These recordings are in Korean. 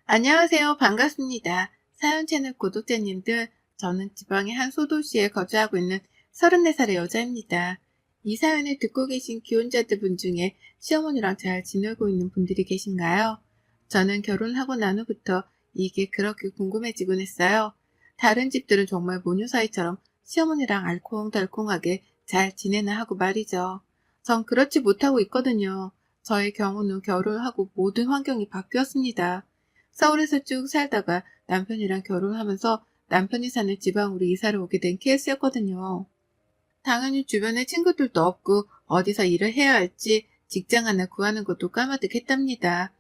안녕하세요. 반갑습니다. 사연 채널 구독자님들, 저는 지방의 한 소도시에 거주하고 있는 34살의 여자입니다. 이 사연을 듣고 계신 기혼자들 분 중에 시어머니랑 잘 지내고 있는 분들이 계신가요? 저는 결혼하고 난 후부터 이게 그렇게 궁금해지곤 했어요. 다른 집들은 정말 모녀 사이처럼 시어머니랑 알콩달콩하게 잘 지내나 하고 말이죠. 전 그렇지 못하고 있거든요. 저의 경우는 결혼하고 모든 환경이 바뀌었습니다. 서울에서 쭉 살다가 남편이랑 결혼하면서 남편이 사는 지방으로 이사를 오게 된 케이스였거든요. 당연히 주변에 친구들도 없고 어디서 일을 해야 할지 직장 하나 구하는 것도 까마득했답니다.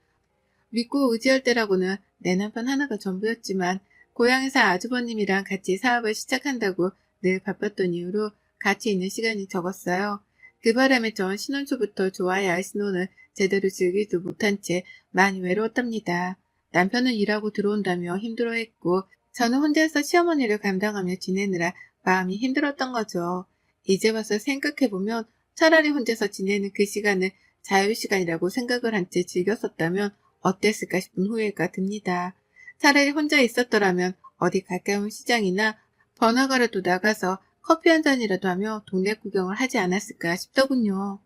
믿고 의지할 때라고는 내 남편 하나가 전부였지만 고향에서 아주버님이랑 같이 사업을 시작한다고 늘 바빴던 이유로 같이 있는 시간이 적었어요. 그 바람에 전 신혼 초부터 좋아야 할 신혼을 제대로 즐기지도 못한 채 많이 외로웠답니다. 남편은 일하고 들어온다며 힘들어했고 저는 혼자서 시어머니를 감당하며 지내느라 마음이 힘들었던 거죠. 이제 와서 생각해보면 차라리 혼자서 지내는 그 시간을 자유시간이라고 생각을 한 채 즐겼었다면 어땠을까 싶은 후회가 듭니다. 차라리 혼자 있었더라면 어디 가까운 시장이나 번화가라도 나가서 커피 한 잔이라도 하며 동네 구경을 하지 않았을까 싶더군요.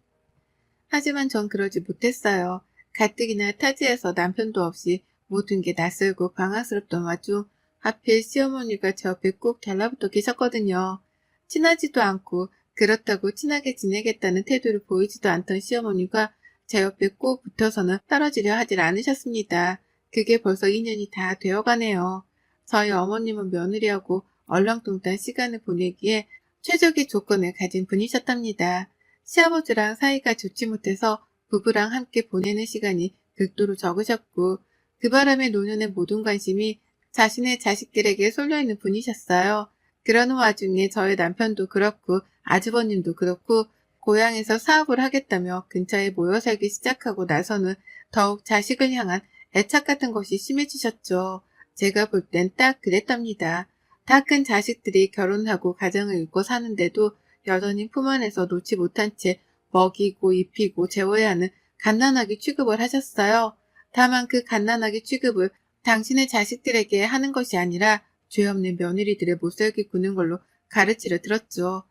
하지만 전 그러지 못했어요. 가뜩이나 타지에서 남편도 없이 모든 게 낯설고 방황스럽던 와중 하필 시어머니가 제 옆에 꼭 달라붙어 계셨거든요. 친하지도 않고 그렇다고 친하게 지내겠다는 태도를 보이지도 않던 시어머니가 제 옆에 꼭 붙어서는 떨어지려 하질 않으셨습니다. 그게 벌써 2년이 다 되어가네요. 저희 어머님은 며느리하고 얼렁뚱땅 시간을 보내기에 최적의 조건을 가진 분이셨답니다. 시아버지랑 사이가 좋지 못해서 부부랑 함께 보내는 시간이 극도로 적으셨고 그 바람에 노년의 모든 관심이 자신의 자식들에게 쏠려있는 분이셨어요. 그러는 와중에 저희 남편도 그렇고 아주버님도 그렇고 고향에서 사업을 하겠다며 근처에 모여 살기 시작하고 나서는 더욱 자식을 향한 애착 같은 것이 심해지셨죠. 제가 볼 땐 딱 그랬답니다. 다 큰 자식들이 결혼하고 가정을 이루고 사는데도 여전히 품 안에서 놓지 못한 채 먹이고 입히고 재워야 하는 갓난아기 취급을 하셨어요. 다만 그 갓난아기 취급을 당신의 자식들에게 하는 것이 아니라 죄 없는 며느리들의 못살게 구는 걸로 가르치려 들었죠.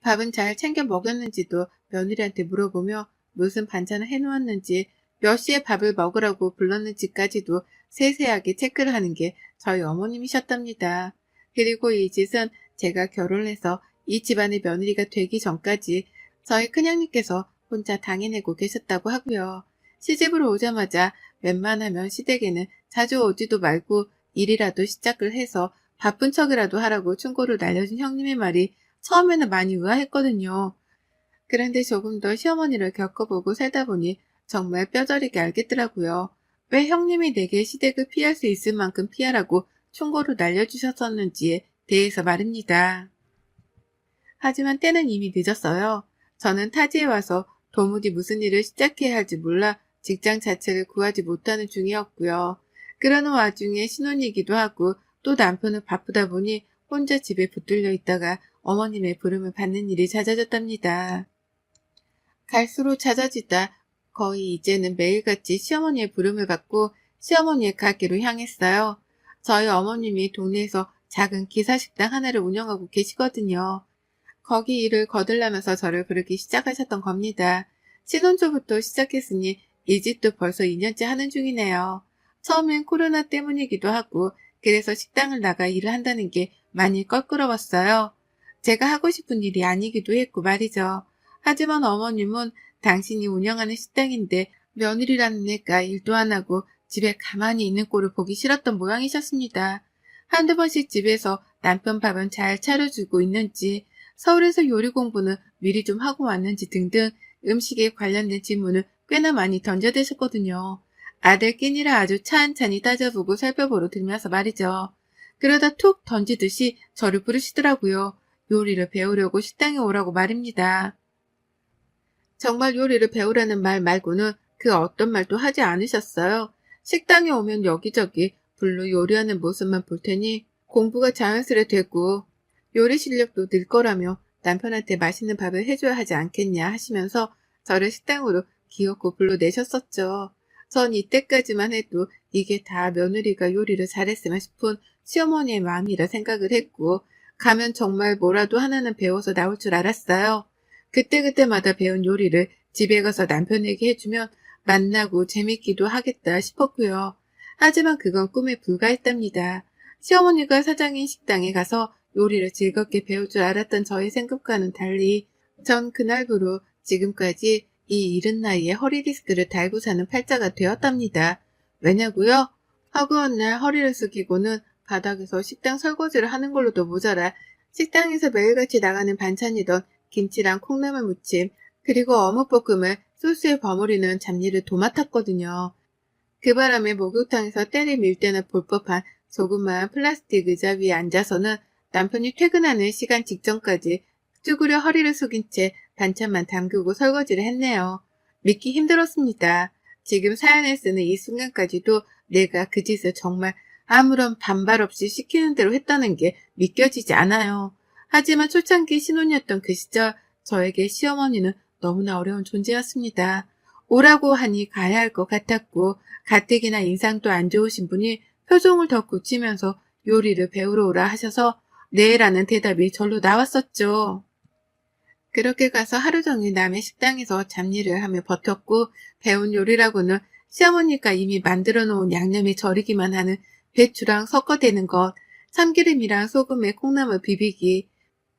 밥은 잘 챙겨 먹였는지도 며느리한테 물어보며 무슨 반찬을 해놓았는지 몇 시에 밥을 먹으라고 불렀는지까지도 세세하게 체크를 하는 게 저희 어머님이셨답니다. 그리고 이 짓은 제가 결혼해서 이 집안의 며느리가 되기 전까지 저희 큰형님께서 혼자 당해내고 계셨다고 하고요. 시집으로 오자마자 웬만하면 시댁에는 자주 오지도 말고 일이라도 시작을 해서 바쁜 척이라도 하라고 충고를 날려준 형님의 말이 처음에는 많이 의아했거든요. 그런데 조금 더 시어머니를 겪어보고 살다 보니 정말 뼈저리게 알겠더라고요. 왜 형님이 내게 시댁을 피할 수 있을 만큼 피하라고 충고를 날려주셨었는지에 대해서 말입니다. 하지만 때는 이미 늦었어요. 저는 타지에 와서 도무지 무슨 일을 시작해야 할지 몰라 직장 자체를 구하지 못하는 중이었고요. 그러는 와중에 신혼이기도 하고 또 남편은 바쁘다 보니 혼자 집에 붙들려 있다가 어머님의 부름을 받는 일이 잦아졌답니다. 갈수록 잦아지다 거의 이제는 매일같이 시어머니의 부름을 받고 시어머니의 가게로 향했어요. 저희 어머님이 동네에서 작은 기사식당 하나를 운영하고 계시거든요. 거기 일을 거들라면서 저를 부르기 시작하셨던 겁니다. 신혼초부터 시작했으니 이 집도 벌써 2년째 하는 중이네요. 처음엔 코로나 때문이기도 하고 그래서 식당을 나가 일을 한다는 게 많이 껄끄러웠어요. 제가 하고 싶은 일이 아니기도 했고 말이죠. 하지만 어머님은 당신이 운영하는 식당인데 며느리라는 애가 일도 안 하고 집에 가만히 있는 꼴을 보기 싫었던 모양이셨습니다. 한두 번씩 집에서 남편 밥은 잘 차려주고 있는지 서울에서 요리 공부는 미리 좀 하고 왔는지 등등 음식에 관련된 질문을 꽤나 많이 던져대셨거든요. 아들 끼니라 아주 찬찬히 따져보고 살펴보러 들면서 말이죠. 그러다 툭 던지듯이 저를 부르시더라고요. 요리를 배우려고 식당에 오라고 말입니다. 정말 요리를 배우라는 말 말고는 그 어떤 말도 하지 않으셨어요. 식당에 오면 여기저기 불로 요리하는 모습만 볼 테니 공부가 자연스레 되고 요리 실력도 늘 거라며 남편한테 맛있는 밥을 해줘야 하지 않겠냐 하시면서 저를 식당으로 기어코 불러내셨었죠. 전 이때까지만 해도 이게 다 며느리가 요리를 잘했으면 싶은 시어머니의 마음이라 생각을 했고, 가면 정말 뭐라도 하나는 배워서 나올 줄 알았어요. 그때그때마다 배운 요리를 집에 가서 남편에게 해주면 만나고 재밌기도 하겠다 싶었고요. 하지만 그건 꿈에 불과했답니다. 시어머니가 사장인 식당에 가서 요리를 즐겁게 배울 줄 알았던 저의 생각과는 달리 전 그날부로 지금까지 이 이른 나이에 허리 디스크를 달고 사는 팔자가 되었답니다. 왜냐고요? 허구한 날 허리를 숙이고는 바닥에서 식당 설거지를 하는 걸로도 모자라 식당에서 매일같이 나가는 반찬이던 김치랑 콩나물 무침, 그리고 어묵볶음을 소스에 버무리는 잡일을 도맡았거든요. 그 바람에 목욕탕에서 때를 밀 때나 볼 법한 조그마한 플라스틱 의자 위에 앉아서는 남편이 퇴근하는 시간 직전까지 쭈그려 허리를 숙인 채 반찬만 담그고 설거지를 했네요. 믿기 힘들었습니다. 지금 사연을 쓰는 이 순간까지도 내가 그 짓을 정말 아무런 반발 없이 시키는 대로 했다는 게 믿겨지지 않아요. 하지만 초창기 신혼이었던 그 시절 저에게 시어머니는 너무나 어려운 존재였습니다. 오라고 하니 가야 할 것 같았고 가뜩이나 인상도 안 좋으신 분이 표정을 더 굳히면서 요리를 배우러 오라 하셔서 네라는 대답이 절로 나왔었죠. 그렇게 가서 하루 종일 남의 식당에서 잡일을 하며 버텼고 배운 요리라고는 시어머니가 이미 만들어 놓은 양념에 절이기만 하는 배추랑 섞어대는 것, 참기름이랑 소금에 콩나물 비비기,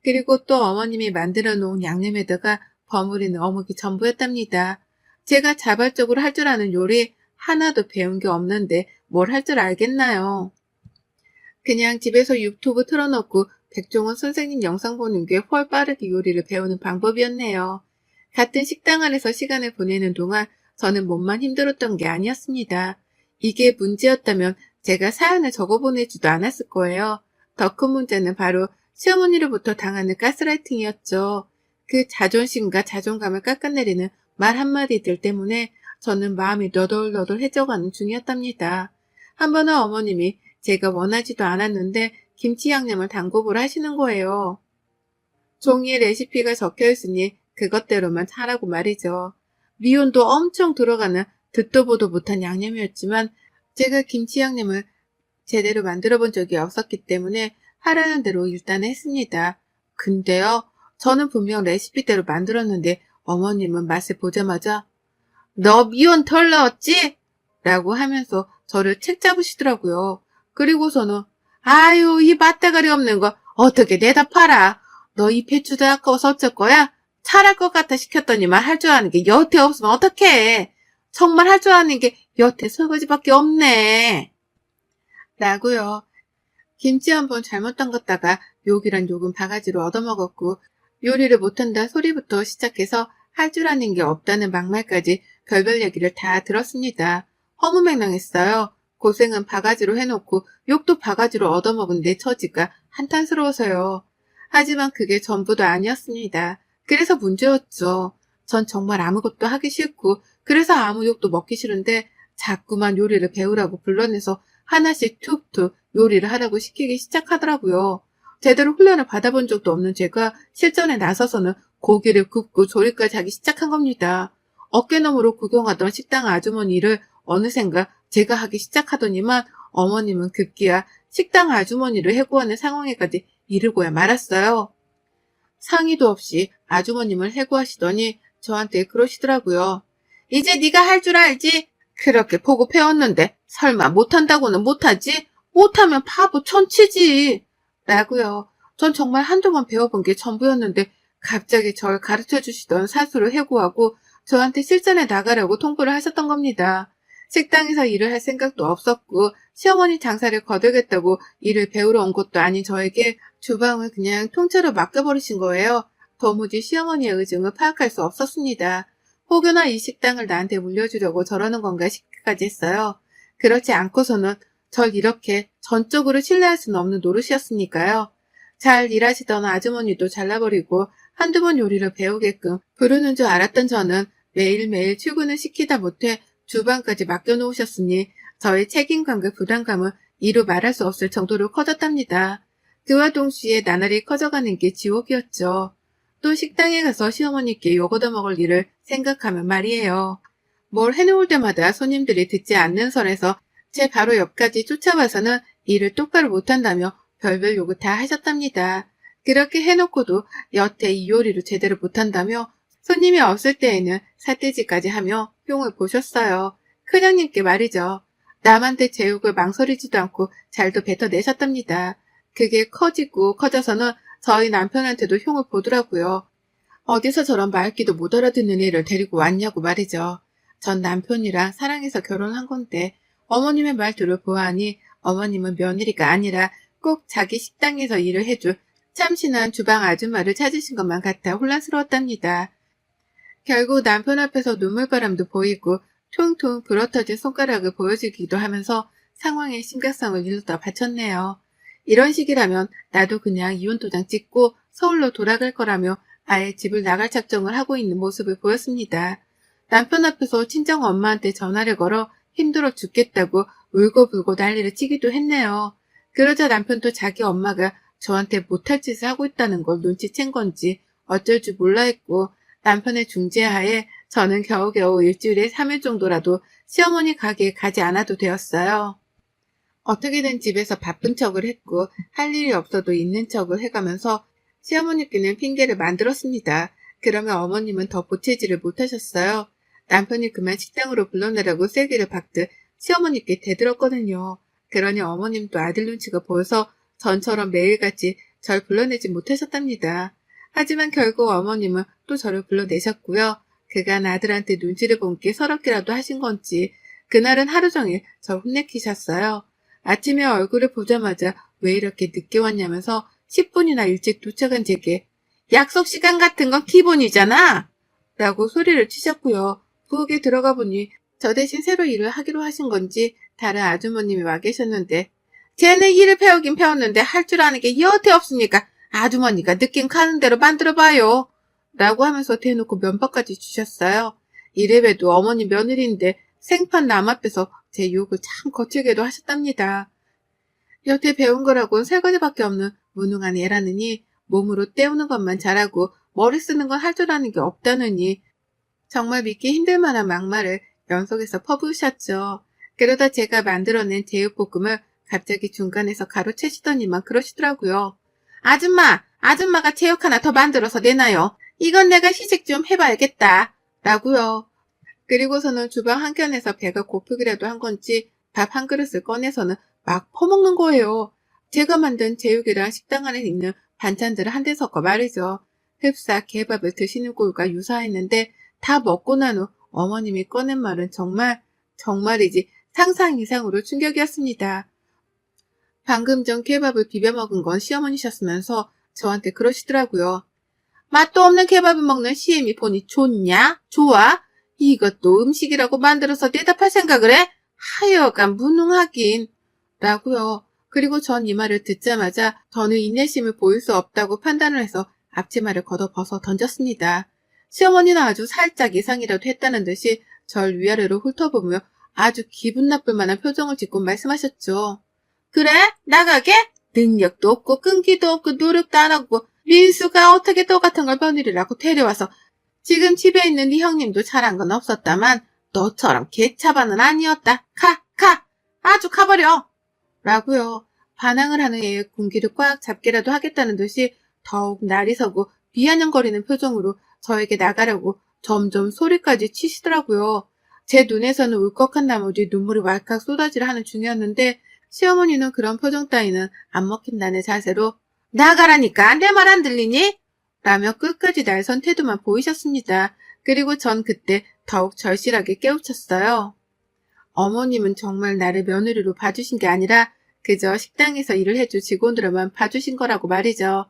그리고 또 어머님이 만들어 놓은 양념에다가 버무리는 어묵이 전부였답니다. 제가 자발적으로 할 줄 아는 요리 하나도 배운 게 없는데 뭘 할 줄 알겠나요? 그냥 집에서 유튜브 틀어놓고 백종원 선생님 영상 보는 게 훨 빠르게 요리를 배우는 방법이었네요. 같은 식당 안에서 시간을 보내는 동안 저는 몸만 힘들었던 게 아니었습니다. 이게 문제였다면 제가 사연을 적어보내지도 않았을 거예요. 더 큰 문제는 바로 시어머니로부터 당하는 가스라이팅이었죠. 그 자존심과 자존감을 깎아내리는 말 한마디들 때문에 저는 마음이 너덜너덜해져가는 중이었답니다. 한 번은 어머님이 제가 원하지도 않았는데 김치 양념을 담궈보라 하시는 거예요. 종이에 레시피가 적혀있으니 그것대로만 하라고 말이죠. 미온도 엄청 들어가는 듣도 보도 못한 양념이었지만 제가 김치 양념을 제대로 만들어 본 적이 없었기 때문에 하라는 대로 일단 했습니다. 근데요, 저는 분명 레시피대로 만들었는데 어머님은 맛을 보자마자 너 미온 덜 넣었지? 라고 하면서 저를 책 잡으시더라고요. 그리고서는 아유 이 맛대가리 없는 거 어떻게 내다 팔아? 너 이 배추도 아까워서 어쩔 거야? 잘할 것 같아 시켰더니만 할 줄 아는 게 여태 없으면 어떡해? 정말 할 줄 아는 게 여태 설거지밖에 없네. 라고요. 김치 한번 잘못 담갔다가 욕이란 욕은 바가지로 얻어먹었고 요리를 못한다 소리부터 시작해서 할 줄 아는 게 없다는 막말까지 별별 얘기를 다 들었습니다. 허무맹랑했어요. 고생은 바가지로 해놓고 욕도 바가지로 얻어먹은 내 처지가 한탄스러워서요. 하지만 그게 전부도 아니었습니다. 그래서 문제였죠. 전 정말 아무것도 하기 싫고 그래서 아무 욕도 먹기 싫은데 자꾸만 요리를 배우라고 불러내서 하나씩 툭툭 요리를 하라고 시키기 시작하더라고요. 제대로 훈련을 받아본 적도 없는 제가 실전에 나서서는 고기를 굽고 조리까지 하기 시작한 겁니다. 어깨너머로 구경하던 식당 아주머니를 어느샌가 제가 하기 시작하더니만 어머님은 급기야 식당 아주머니를 해고하는 상황에까지 이르고야 말았어요. 상의도 없이 아주머님을 해고하시더니 저한테 그러시더라고요. 이제 네가 할 줄 알지? 그렇게 보고 배웠는데 설마 못한다고는 못하지? 못하면 바보 천치지. 라고요. 전 정말 한두 번 배워본 게 전부였는데 갑자기 절 가르쳐주시던 사수를 해고하고 저한테 실전에 나가라고 통보를 하셨던 겁니다. 식당에서 일을 할 생각도 없었고 시어머니 장사를 거두겠다고 일을 배우러 온 것도 아닌 저에게 주방을 그냥 통째로 맡겨버리신 거예요. 도무지 시어머니의 의중을 파악할 수 없었습니다. 혹여나 이 식당을 나한테 물려주려고 저러는 건가 싶기까지 했어요. 그렇지 않고서는 절 이렇게 전적으로 신뢰할 수는 없는 노릇이었으니까요. 잘 일하시던 아주머니도 잘라버리고 한두 번 요리를 배우게끔 부르는 줄 알았던 저는 매일매일 출근을 시키다 못해 주방까지 맡겨놓으셨으니 저의 책임감과 부담감은 이루 말할 수 없을 정도로 커졌답니다. 그와 동시에 나날이 커져가는 게 지옥이었죠. 또 식당에 가서 시어머니께 욕 얻어먹을 일을 생각하면 말이에요. 뭘 해놓을 때마다 손님들이 듣지 않는 선에서 제 바로 옆까지 쫓아와서는 일을 똑바로 못한다며 별별 요구 다 하셨답니다. 그렇게 해놓고도 여태 이 요리를 제대로 못한다며 손님이 없을 때에는 삿대질까지 하며 흉을 보셨어요. 큰형님께 말이죠. 남한테 제 욕을 망설이지도 않고 잘도 뱉어내셨답니다. 그게 커지고 커져서는 저희 남편한테도 흉을 보더라고요. 어디서 저런 말귀도 못 알아듣는 애를 데리고 왔냐고 말이죠. 전 남편이랑 사랑해서 결혼한 건데 어머님의 말 들어보아하니 어머님은 며느리가 아니라 꼭 자기 식당에서 일을 해줄 참신한 주방 아줌마를 찾으신 것만 같아 혼란스러웠답니다. 결국 남편 앞에서 눈물바람도 보이고 퉁퉁 불어터진 손가락을 보여주기도 하면서 상황의 심각성을 일렀다 바쳤네요. 이런 식이라면 나도 그냥 이혼도장 찍고 서울로 돌아갈 거라며 아예 집을 나갈 작정을 하고 있는 모습을 보였습니다. 남편 앞에서 친정 엄마한테 전화를 걸어 힘들어 죽겠다고 울고불고 난리를 치기도 했네요. 그러자 남편도 자기 엄마가 저한테 못할 짓을 하고 있다는 걸 눈치챈 건지 어쩔 줄 몰라 했고 남편의 중재하에 저는 겨우겨우 일주일에 3일 정도라도 시어머니 가게에 가지 않아도 되었어요. 어떻게든 집에서 바쁜 척을 했고 할 일이 없어도 있는 척을 해가면서 시어머니께는 핑계를 만들었습니다. 그러면 어머님은 더 보채지를 못하셨어요. 남편이 그만 식당으로 불러내라고 쐐기를 박듯 시어머니께 대들었거든요. 그러니 어머님도 아들 눈치가 보여서 전처럼 매일같이 절 불러내지 못하셨답니다. 하지만 결국 어머님은 또 저를 불러내셨고요. 그간 아들한테 눈치를 본 게 서럽기라도 하신 건지 그날은 하루 종일 저 혼내키셨어요. 아침에 얼굴을 보자마자 왜 이렇게 늦게 왔냐면서 10분이나 일찍 도착한 제게 약속 시간 같은 건 기본이잖아! 라고 소리를 치셨고요. 부엌에 들어가 보니 저 대신 새로 일을 하기로 하신 건지 다른 아주머님이 와 계셨는데 쟤는 일을 배우긴 배웠는데 할 줄 아는 게 여태 없으니까 아주머니가 느낌 가는 대로 만들어봐요. 라고 하면서 대놓고 면박까지 주셨어요. 이래봬도 어머니 며느리인데 생판 남 앞에서 제 욕을 참 거칠게도 하셨답니다. 여태 배운 거라곤 세 가지밖에 없는 무능한 애라느니 몸으로 때우는 것만 잘하고 머리 쓰는 건 할 줄 아는 게 없다느니 정말 믿기 힘들 만한 막말을 연속해서 퍼부으셨죠. 그러다 제가 만들어낸 제육볶음을 갑자기 중간에서 가로채시더니만 그러시더라고요. 아줌마가 제육 하나 더 만들어서 내놔요. 이건 내가 시식 좀 해봐야겠다. 라고요. 그리고서는 주방 한켠에서 배가 고프기라도 한 건지 밥 한 그릇을 꺼내서는 막 퍼먹는 거예요. 제가 만든 제육이랑 식당 안에 있는 반찬들을 한데 섞어 말이죠. 흡사 개밥을 드시는 꼴과 유사했는데 다 먹고 난 후 어머님이 꺼낸 말은 정말이지 상상 이상으로 충격이었습니다. 방금 전 케밥을 비벼 먹은 건 시어머니셨으면서 저한테 그러시더라고요. 맛도 없는 케밥을 먹는 시엠이 보니 좋냐? 좋아? 이것도 음식이라고 만들어서 대답할 생각을 해? 하여간 무능하긴. 라고요. 그리고 전 이 말을 듣자마자 저는 인내심을 보일 수 없다고 판단을 해서 앞치마를 걷어 벗어 던졌습니다. 시어머니는 아주 살짝 이상이라도 했다는 듯이 절 위아래로 훑어보며 아주 기분 나쁠 만한 표정을 짓고 말씀하셨죠. 그래? 나가게? 능력도 없고 끈기도 없고 노력도 안 하고 민수가 어떻게 똑같은 걸 며느리라고 데려와서 지금 집에 있는 네 형님도 잘한 건 없었다만 너처럼 개차반은 아니었다. 가! 아주 가버려! 라고요. 반항을 하는 애의 군기를 꽉 잡기라도 하겠다는 듯이 더욱 날이 서고 비아냥거리는 표정으로 저에게 나가려고 점점 소리까지 치시더라고요. 제 눈에서는 울컥한 나머지 눈물이 왈칵 쏟아지려 하는 중이었는데 시어머니는 그런 표정 따위는 안 먹힌다는 자세로 나가라니까 내 말 안 들리니? 라며 끝까지 날 선 태도만 보이셨습니다. 그리고 전 그때 더욱 절실하게 깨우쳤어요. 어머님은 정말 나를 며느리로 봐주신 게 아니라 그저 식당에서 일을 해줄 직원들만 봐주신 거라고 말이죠.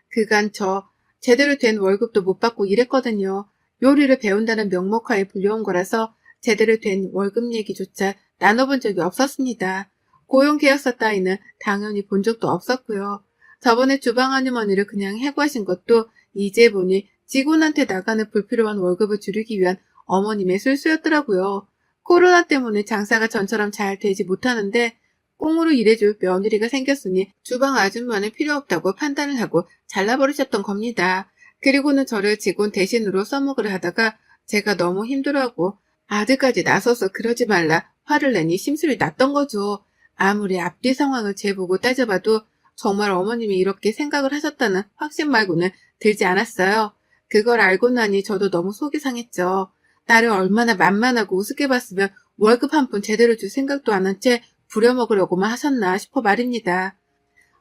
그간 저 제대로 된 월급도 못 받고 일했거든요. 요리를 배운다는 명목하에 불려온 거라서 제대로 된 월급 얘기조차 나눠본 적이 없었습니다. 고용계약서 따위는 당연히 본 적도 없었고요. 저번에 주방 아주머니를 그냥 해고하신 것도 이제 보니 직원한테 나가는 불필요한 월급을 줄이기 위한 어머님의 술수였더라고요. 코로나 때문에 장사가 전처럼 잘 되지 못하는데 꽁으로 일해줄 며느리가 생겼으니 주방 아줌마는 필요 없다고 판단을 하고 잘라버리셨던 겁니다. 그리고는 저를 직원 대신으로 써먹으려 하다가 제가 너무 힘들어하고 아들까지 나서서 그러지 말라 화를 내니 심술이 났던 거죠. 아무리 앞뒤 상황을 재보고 따져봐도 정말 어머님이 이렇게 생각을 하셨다는 확신 말고는 들지 않았어요. 그걸 알고 나니 저도 너무 속이 상했죠. 나를 얼마나 만만하고 우습게 봤으면 월급 한 푼 제대로 줄 생각도 안 한 채 부려먹으려고만 하셨나 싶어 말입니다.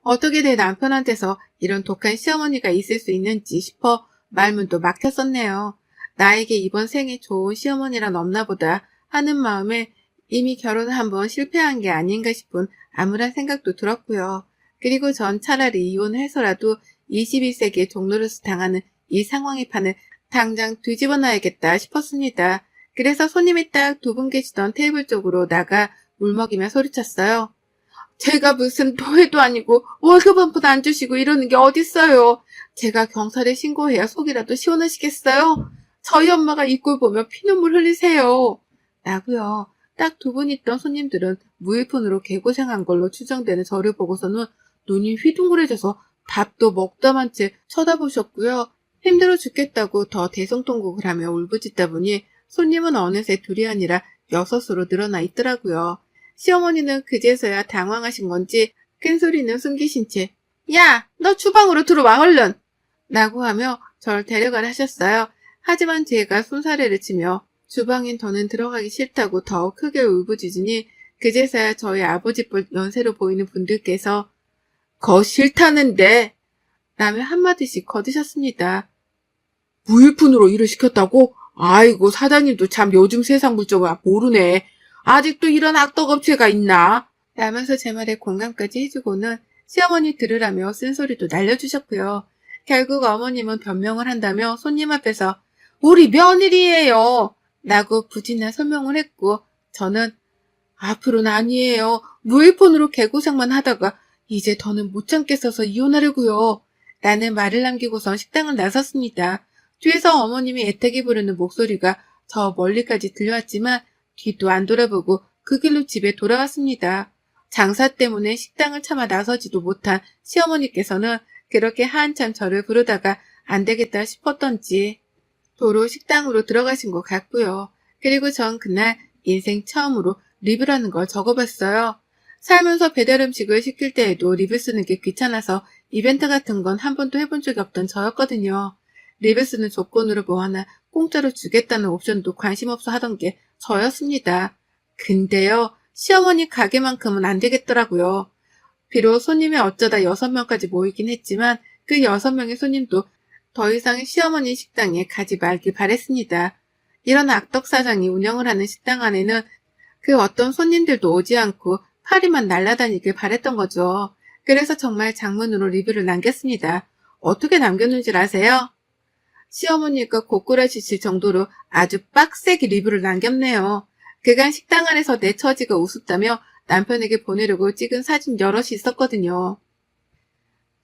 어떻게 내 남편한테서 이런 독한 시어머니가 있을 수 있는지 싶어 말문도 막혔었네요. 나에게 이번 생에 좋은 시어머니란 없나 보다 하는 마음에 이미 결혼을 한번 실패한 게 아닌가 싶은 암울한 생각도 들었고요. 그리고 전 차라리 이혼을 해서라도 21세기의 종로로서 당하는 이 상황의 판을 당장 뒤집어 놔야겠다 싶었습니다. 그래서 손님이 딱 두 분 계시던 테이블 쪽으로 나가 물먹이며 소리쳤어요. 제가 무슨 노예도 아니고 월급 한 푼 안 주시고 이러는 게 어딨어요. 제가 경찰에 신고해야 속이라도 시원하시겠어요? 저희 엄마가 이 꼴 보면 피눈물 흘리세요. 라고요. 딱 두 분 있던 손님들은 무일푼으로 개고생한 걸로 추정되는 저를 보고서는 눈이 휘둥그레져서 밥도 먹다만 채 쳐다보셨고요. 힘들어 죽겠다고 더 대성통곡을 하며 울부짖다 보니 손님은 어느새 둘이 아니라 6으로 늘어나 있더라고요. 시어머니는 그제서야 당황하신 건지 큰 소리는 숨기신 채 야, 너 주방으로 들어와 얼른! 라고 하며 절 데려가라 하셨어요. 하지만 제가 손사래를 치며 주방엔 더는 들어가기 싫다고 더욱 크게 울부짖으니 그제서야 저희 아버지뻘 연세로 보이는 분들께서 거 싫다는데 라며 한마디씩 거드셨습니다. 무일푼으로 일을 시켰다고? 아이고 사장님도 참 요즘 세상 물정을 모르네. 아직도 이런 악덕업체가 있나? 라면서 제 말에 공감까지 해주고는 시어머니 들으라며 쓴소리도 날려주셨고요. 결국 어머님은 변명을 한다며 손님 앞에서 우리 며느리예요 라고 부진한 설명을 했고 저는 앞으로는 아니에요. 무일푼으로 개고생만 하다가 이제 더는 못 참겠어서 이혼하려고요. 라는 말을 남기고선 식당을 나섰습니다. 뒤에서 어머님이 애타게 부르는 목소리가 저 멀리까지 들려왔지만 뒤도 안 돌아보고 그 길로 집에 돌아왔습니다. 장사 때문에 식당을 참아 나서지도 못한 시어머니께서는 그렇게 한참 저를 부르다가 안 되겠다 싶었던지 도로 식당으로 들어가신 것 같고요. 그리고 전 그날 인생 처음으로 리뷰라는 걸 적어봤어요. 살면서 배달 음식을 시킬 때에도 리뷰 쓰는 게 귀찮아서 이벤트 같은 건 한 번도 해본 적이 없던 저였거든요. 리뷰 쓰는 조건으로 뭐 하나 공짜로 주겠다는 옵션도 관심 없어 하던 게 저였습니다. 근데요, 시어머니 가게만큼은 안 되겠더라고요. 비록 손님이 어쩌다 6명까지 모이긴 했지만 그 6명의 손님도 더 이상 시어머니 식당에 가지 말길 바랬습니다. 이런 악덕 사장이 운영을 하는 식당 안에는 그 어떤 손님들도 오지 않고 파리만 날아다니길 바랬던 거죠. 그래서 정말 장문으로 리뷰를 남겼습니다. 어떻게 남겼는지 아세요? 시어머니가 고꾸라지실 정도로 아주 빡세게 리뷰를 남겼네요. 그간 식당 안에서 내 처지가 우습다며 남편에게 보내려고 찍은 사진 여럿이 있었거든요.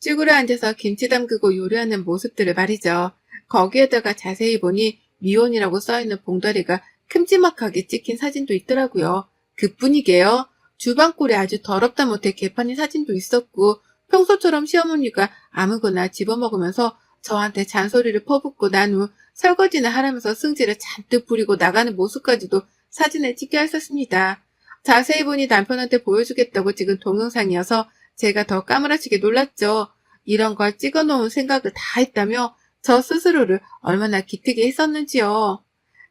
쭈그려 앉아서 김치 담그고 요리하는 모습들을 말이죠. 거기에다가 자세히 보니 미혼이라고 써있는 봉다리가 큼지막하게 찍힌 사진도 있더라고요. 그뿐이게요. 주방꼴이 아주 더럽다 못해 개판인 사진도 있었고 평소처럼 시어머니가 아무거나 집어먹으면서 저한테 잔소리를 퍼붓고 난 후 설거지나 하라면서 승질을 잔뜩 부리고 나가는 모습까지도 사진에 찍혀 있었습니다. 자세히 보니 남편한테 보여주겠다고 찍은 동영상이어서 제가 더 까무라치게 놀랐죠. 이런 걸 찍어놓은 생각을 다 했다며 저 스스로를 얼마나 기특게 했었는지요.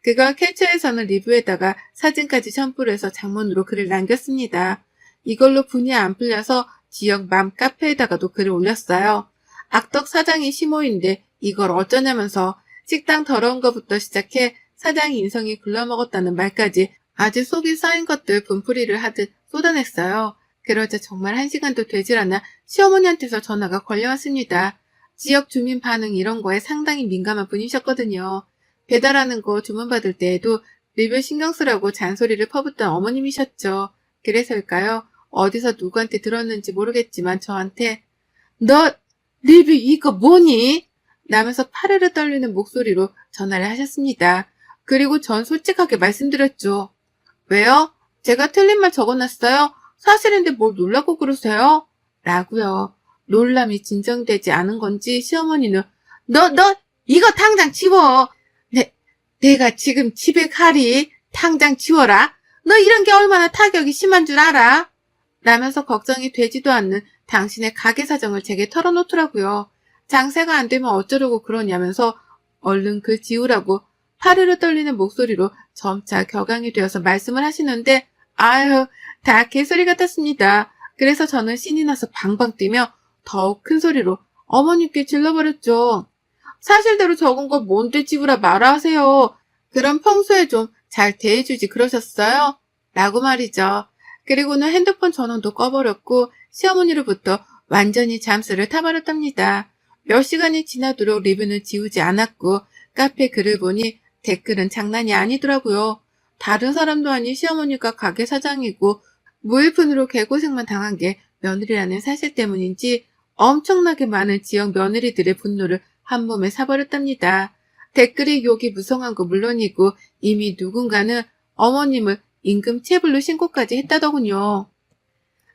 그걸 캡처해서는 리뷰에다가 사진까지 첨부를 해서 장문으로 글을 남겼습니다. 이걸로 분이 안 풀려서 지역 맘 카페에다가도 글을 올렸어요. 악덕 사장이 시모인데 이걸 어쩌냐면서 식당 더러운 것부터 시작해 사장이 인성이 글러먹었다는 말까지 아주 속이 쌓인 것들 분풀이를 하듯 쏟아냈어요. 그러자 정말 1시간도 되질 않아 시어머니한테서 전화가 걸려왔습니다. 지역 주민 반응 이런 거에 상당히 민감한 분이셨거든요. 배달하는 거 주문받을 때에도 리뷰 신경 쓰라고 잔소리를 퍼붓던 어머님이셨죠. 그래서일까요? 어디서 누구한테 들었는지 모르겠지만 저한테 너 리뷰 이거 뭐니? 라면서 파르르 떨리는 목소리로 전화를 하셨습니다. 그리고 전 솔직하게 말씀드렸죠. 왜요? 제가 틀린 말 적어놨어요? 사실인데 뭘 놀라고 그러세요? 라고요. 놀람이 진정되지 않은 건지 시어머니는 너 이거 당장 치워. 내가 지금 집에 가리. 당장 지워라. 너 이런 게 얼마나 타격이 심한 줄 알아? 라면서 걱정이 되지도 않는 당신의 가게 사정을 제게 털어놓더라고요. 장사가 안 되면 어쩌려고 그러냐면서 얼른 글 지우라고 파르르 떨리는 목소리로 점차 격앙이 되어서 말씀을 하시는데 아유, 다 개소리 같았습니다. 그래서 저는 신이 나서 방방 뛰며 더욱 큰 소리로 어머님께 질러버렸죠. 사실대로 적은 거 뭔데 지우라 말아 하세요. 그럼 평소에 좀 잘 대해주지 그러셨어요? 라고 말이죠. 그리고는 핸드폰 전원도 꺼버렸고 시어머니로부터 완전히 잠수를 타버렸답니다. 몇 시간이 지나도록 리뷰는 지우지 않았고 카페 글을 보니 댓글은 장난이 아니더라고요. 다른 사람도 아닌 시어머니가 가게 사장이고 무일푼으로 개고생만 당한 게 며느리라는 사실 때문인지 엄청나게 많은 지역 며느리들의 분노를 한 몸에 사버렸답니다. 댓글이 욕이 무성한 거 물론이고 이미 누군가는 어머님을 임금체불로 신고까지 했다더군요.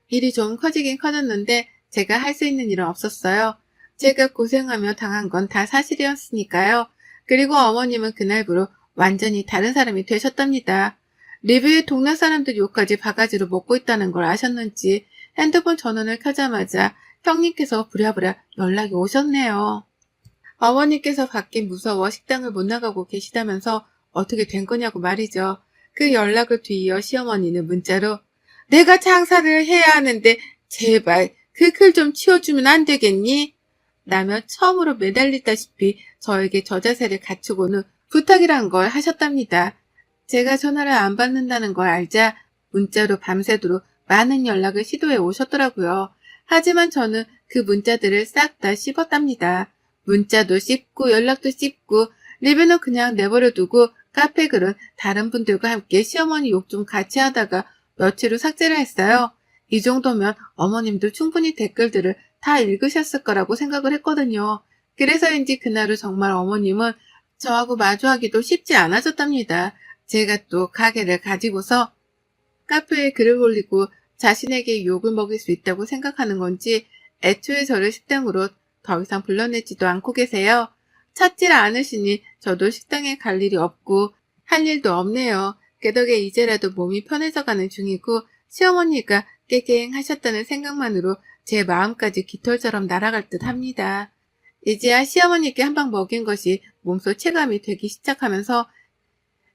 일이 좀 커지긴 커졌는데 제가 할 수 있는 일은 없었어요. 제가 고생하며 당한 건 다 사실이었으니까요. 그리고 어머님은 그날부로 완전히 다른 사람이 되셨답니다. 리뷰에 동네 사람들 욕까지 바가지로 먹고 있다는 걸 아셨는지 핸드폰 전원을 켜자마자 형님께서 부랴부랴 연락이 오셨네요. 어머니께서 밖이 무서워 식당을 못 나가고 계시다면서 어떻게 된 거냐고 말이죠. 그 연락을 뒤이어 시어머니는 문자로 내가 장사를 해야 하는데 제발 그 글 좀 치워주면 안 되겠니? 라며 처음으로 매달리다시피 저에게 저자세를 갖추고는 부탁이란 걸 하셨답니다. 제가 전화를 안 받는다는 걸 알자 문자로 밤새도록 많은 연락을 시도해 오셨더라고요. 하지만 저는 그 문자들을 싹 다 씹었답니다. 문자도 씹고 연락도 씹고 리뷰는 그냥 내버려두고 카페 글은 다른 분들과 함께 시어머니 욕 좀 같이 하다가 며칠 후 삭제를 했어요. 이 정도면 어머님도 충분히 댓글들을 다 읽으셨을 거라고 생각을 했거든요. 그래서인지 그날 후 정말 어머님은 저하고 마주하기도 쉽지 않아졌답니다. 제가 또 가게를 가지고서 카페에 글을 올리고 자신에게 욕을 먹일 수 있다고 생각하는 건지 애초에 저를 식당으로 더 이상 불러내지도 않고 계세요. 찾질 않으시니 저도 식당에 갈 일이 없고 할 일도 없네요. 그 덕에 이제라도 몸이 편해져가는 중이고 시어머니가 깨갱하셨다는 생각만으로 제 마음까지 깃털처럼 날아갈 듯 합니다. 이제야 시어머니께 한 방 먹인 것이 몸소 체감이 되기 시작하면서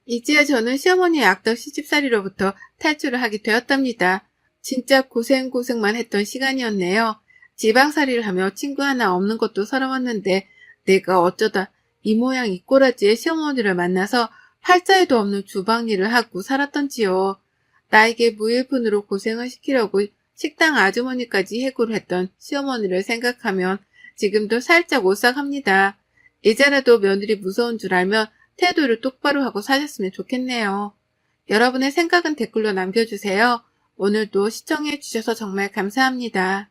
이제야 저는 시어머니의 악덕 시집살이로부터 탈출을 하게 되었답니다. 진짜 고생만 했던 시간이었네요. 지방살이를 하며 친구 하나 없는 것도 서러웠는데 내가 어쩌다 이 모양 이 꼬라지의 시어머니를 만나서 팔자에도 없는 주방일을 하고 살았던지요. 나에게 무일푼으로 고생을 시키려고 식당 아주머니까지 해고를 했던 시어머니를 생각하면 지금도 살짝 오싹합니다. 이제라도 며느리 무서운 줄 알면 태도를 똑바로 하고 사셨으면 좋겠네요. 여러분의 생각은 댓글로 남겨주세요. 오늘도 시청해주셔서 정말 감사합니다.